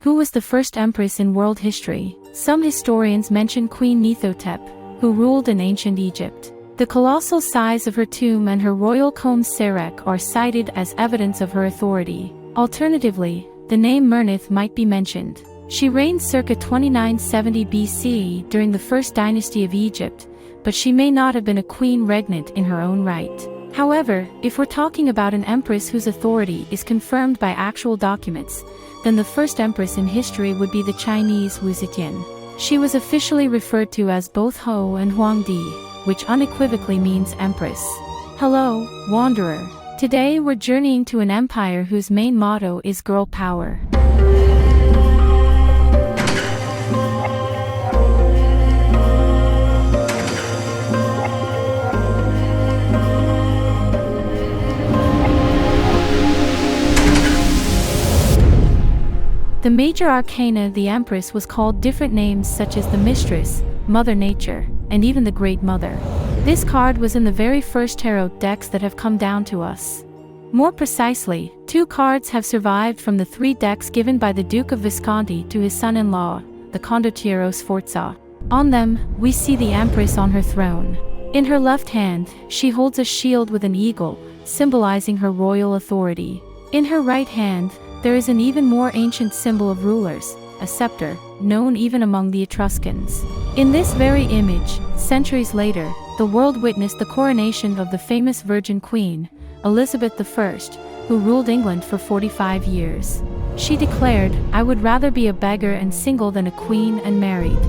Who was the first empress in world history? Some historians mention Queen Nefertiti, who ruled in ancient Egypt. The colossal size of her tomb and her royal comb Serek are cited as evidence of her authority. Alternatively, the name Mernith might be mentioned. She reigned circa 2970 BC during the first dynasty of Egypt, but she may not have been a queen regnant in her own right. However, if we're talking about an empress whose authority is confirmed by actual documents, then the first empress in history would be the Chinese Wu Zetian. She was officially referred to as both Ho and Huangdi, which unequivocally means empress. Hello, wanderer. Today we're journeying to an empire whose main motto is girl power. The major arcana of the Empress was called different names such as the Mistress, Mother Nature, and even the Great Mother. This card was in the very first tarot decks that have come down to us. More precisely, 2 cards have survived from the 3 decks given by the Duke of Visconti to his son-in-law, the Condottiero Sforza. On them, we see the Empress on her throne. In her left hand, she holds a shield with an eagle, symbolizing her royal authority. In her right hand, there is an even more ancient symbol of rulers, a scepter, known even among the Etruscans. In this very image, centuries later, the world witnessed the coronation of the famous Virgin Queen, Elizabeth I, who ruled England for 45 years. She declared, "I would rather be a beggar and single than a queen and married."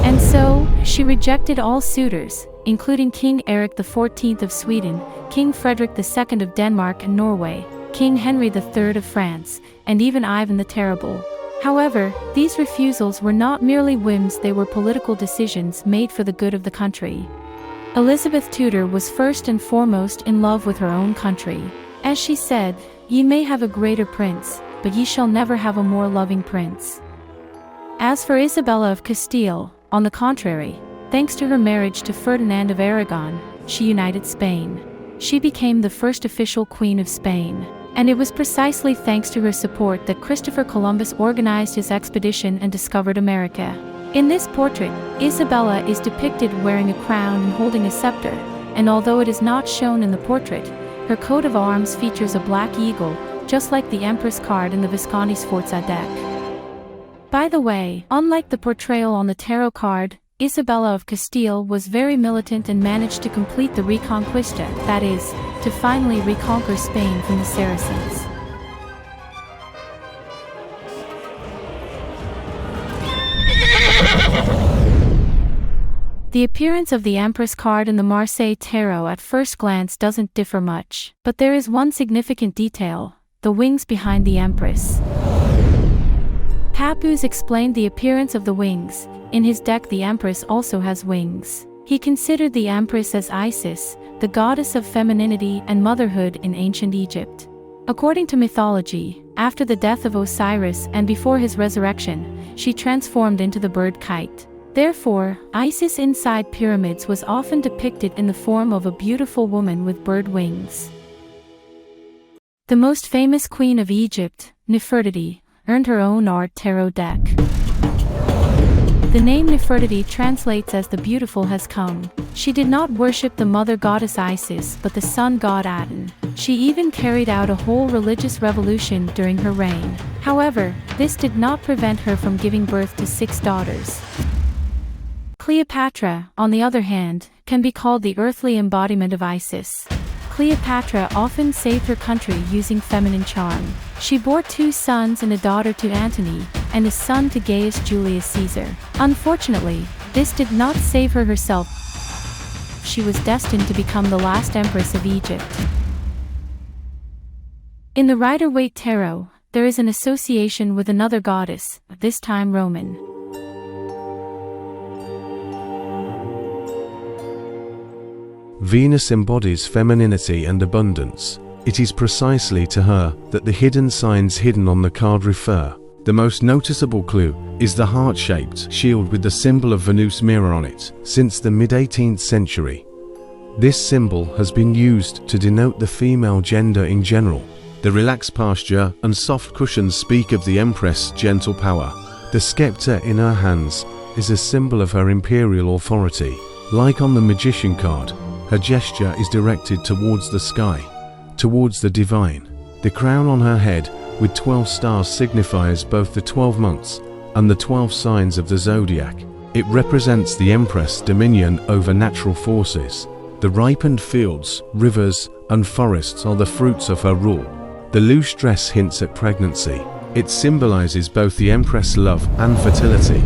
And so, she rejected all suitors, including King Eric XIV of Sweden, King Frederick II of Denmark and Norway, King Henry III of France, and even Ivan the Terrible. However, these refusals were not merely whims, they were political decisions made for the good of the country. Elizabeth Tudor was first and foremost in love with her own country. As she said, "Ye may have a greater prince, but ye shall never have a more loving prince." As for Isabella of Castile, on the contrary, thanks to her marriage to Ferdinand of Aragon, she united Spain. She became the first official queen of Spain. And it was precisely thanks to her support that Christopher Columbus organized his expedition and discovered America. In this portrait, Isabella is depicted wearing a crown and holding a scepter, and although it is not shown in the portrait, her coat of arms features a black eagle, just like the Empress card in the Visconti-Sforza deck. By the way, unlike the portrayal on the tarot card, Isabella of Castile was very militant and managed to complete the Reconquista, that is, to finally reconquer Spain from the Saracens. The appearance of the Empress card in the Marseille Tarot at first glance doesn't differ much, but there is one significant detail: the wings behind the Empress. Papoose explained the appearance of the wings. In his deck, the Empress also has wings. He considered the Empress as Isis, the goddess of femininity and motherhood in ancient Egypt. According to mythology, after the death of Osiris and before his resurrection, she transformed into the bird kite. Therefore, Isis inside pyramids was often depicted in the form of a beautiful woman with bird wings. The most famous queen of Egypt, Nefertiti, earned her own art tarot deck. The name Nefertiti translates as the beautiful has come. She did not worship the mother goddess Isis but the sun god Aten. She even carried out a whole religious revolution during her reign. However, this did not prevent her from giving birth to 6 daughters. Cleopatra, on the other hand, can be called the earthly embodiment of Isis. Cleopatra often saved her country using feminine charm. She bore 2 sons and a daughter to Antony, and a son to Gaius Julius Caesar. Unfortunately, this did not save her herself. She was destined to become the last empress of Egypt. In the Rider-Waite Tarot, there is an association with another goddess, this time Roman. Venus embodies femininity and abundance. It is precisely to her that the hidden signs hidden on the card refer. The most noticeable clue is the heart-shaped shield with the symbol of Venus mirror on it. Since the mid-18th century, this symbol has been used to denote the female gender in general. The relaxed posture and soft cushions speak of the Empress' gentle power. The scepter in her hands is a symbol of her imperial authority. Like on the Magician card, her gesture is directed towards the sky, towards the divine. The crown on her head with 12 stars signifies both the 12 months and the 12 signs of the zodiac. It represents the Empress' dominion over natural forces. The ripened fields, rivers, and forests are the fruits of her rule. The loose dress hints at pregnancy. It symbolizes both the Empress' love and fertility.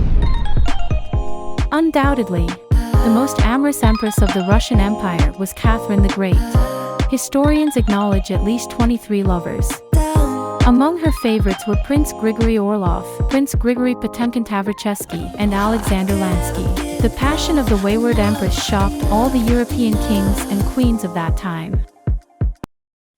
Undoubtedly, the most amorous empress of the Russian Empire was Catherine the Great. Historians acknowledge at least 23 lovers. Among her favorites were Prince Grigory Orlov, Prince Grigory Potemkin-Tavrichesky, and Alexander Lansky. The passion of the wayward empress shocked all the European kings and queens of that time.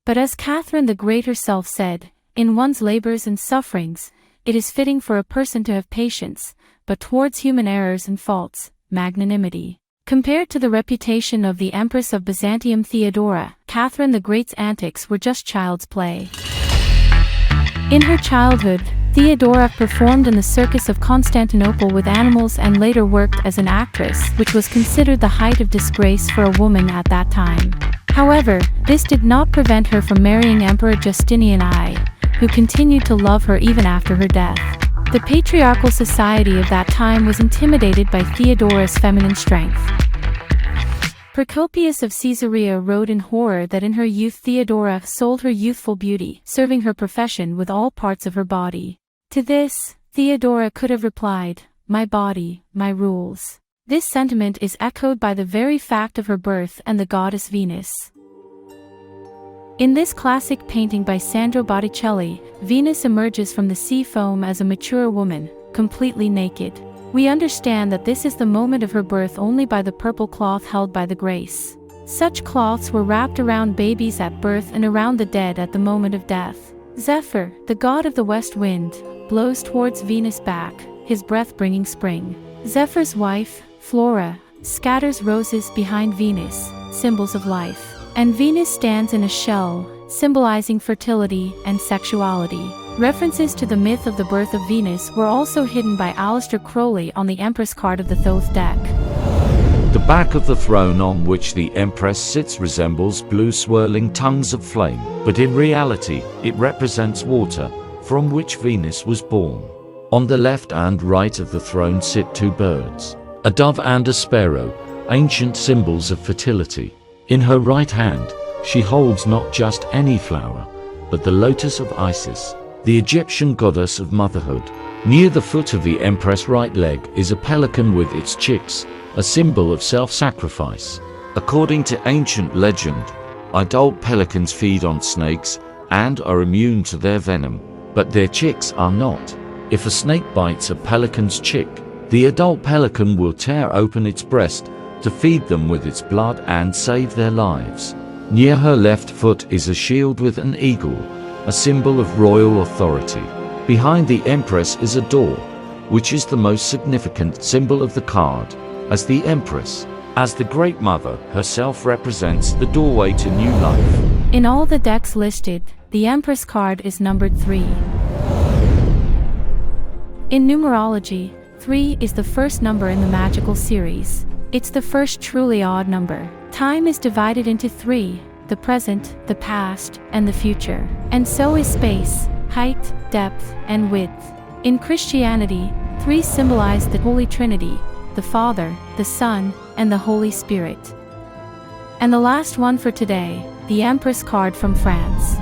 But as Catherine the Great herself said, in one's labors and sufferings, it is fitting for a person to have patience, but towards human errors and faults, magnanimity. Compared to the reputation of the Empress of Byzantium Theodora, Catherine the Great's antics were just child's play. In her childhood, Theodora performed in the Circus of Constantinople with animals and later worked as an actress, which was considered the height of disgrace for a woman at that time. However, this did not prevent her from marrying Emperor Justinian I, who continued to love her even after her death. The patriarchal society of that time was intimidated by Theodora's feminine strength. Procopius of Caesarea wrote in horror that in her youth Theodora sold her youthful beauty, serving her profession with all parts of her body. To this, Theodora could have replied, "My body, my rules." This sentiment is echoed by the very fact of her birth and the goddess Venus. In this classic painting by Sandro Botticelli, Venus emerges from the sea foam as a mature woman, completely naked. We understand that this is the moment of her birth only by the purple cloth held by the Grace. Such cloths were wrapped around babies at birth and around the dead at the moment of death. Zephyr, the god of the west wind, blows towards Venus' back, his breath bringing spring. Zephyr's wife, Flora, scatters roses behind Venus, symbols of life. And Venus stands in a shell, symbolizing fertility and sexuality. References to the myth of the birth of Venus were also hidden by Aleister Crowley on the Empress card of the Thoth deck. The back of the throne on which the Empress sits resembles blue swirling tongues of flame, but in reality, it represents water, from which Venus was born. On the left and right of the throne sit two birds, a dove and a sparrow, ancient symbols of fertility. In her right hand, she holds not just any flower, but the lotus of Isis, the Egyptian goddess of motherhood. Near the foot of the Empress' right leg is a pelican with its chicks, a symbol of self-sacrifice. According to ancient legend, adult pelicans feed on snakes and are immune to their venom, but their chicks are not. If a snake bites a pelican's chick, the adult pelican will tear open its breast to feed them with its blood and save their lives. Near her left foot is a shield with an eagle, a symbol of royal authority. Behind the Empress is a door, which is the most significant symbol of the card, as the Empress, as the Great Mother herself, represents the doorway to new life. In all the decks listed, the Empress card is numbered 3. In numerology, 3 is the first number in the magical series. It's the first truly odd number. Time is divided into 3, the present, the past, and the future. And so is space, height, depth, and width. In Christianity, 3 symbolize the Holy Trinity, the Father, the Son, and the Holy Spirit. And the last one for today, the Empress card from France.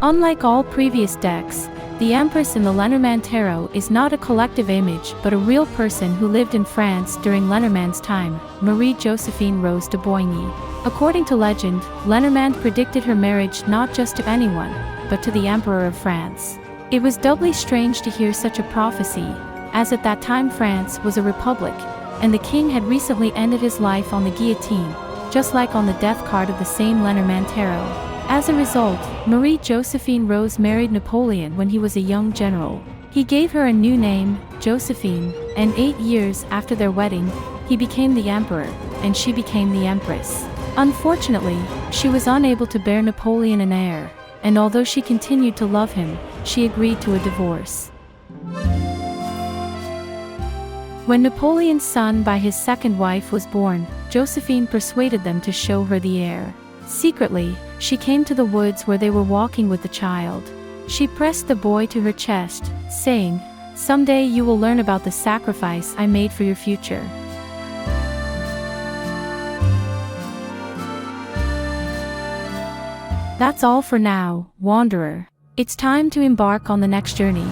Unlike all previous decks, the Empress in the Lenormand Tarot is not a collective image but a real person who lived in France during Lenormand's time, Marie-Josephine Rose de Boigny. According to legend, Lenormand predicted her marriage not just to anyone, but to the Emperor of France. It was doubly strange to hear such a prophecy, as at that time France was a republic, and the king had recently ended his life on the guillotine, just like on the death card of the same Lenormand Tarot. As a result, Marie-Josephine Rose married Napoleon when he was a young general. He gave her a new name, Josephine, and 8 years after their wedding, he became the emperor, and she became the empress. Unfortunately, she was unable to bear Napoleon an heir, and although she continued to love him, she agreed to a divorce. When Napoleon's son by his second wife was born, Josephine persuaded them to show her the heir. Secretly, she came to the woods where they were walking with the child. She pressed the boy to her chest, saying, "Someday you will learn about the sacrifice I made for your future." That's all for now, wanderer. It's time to embark on the next journey.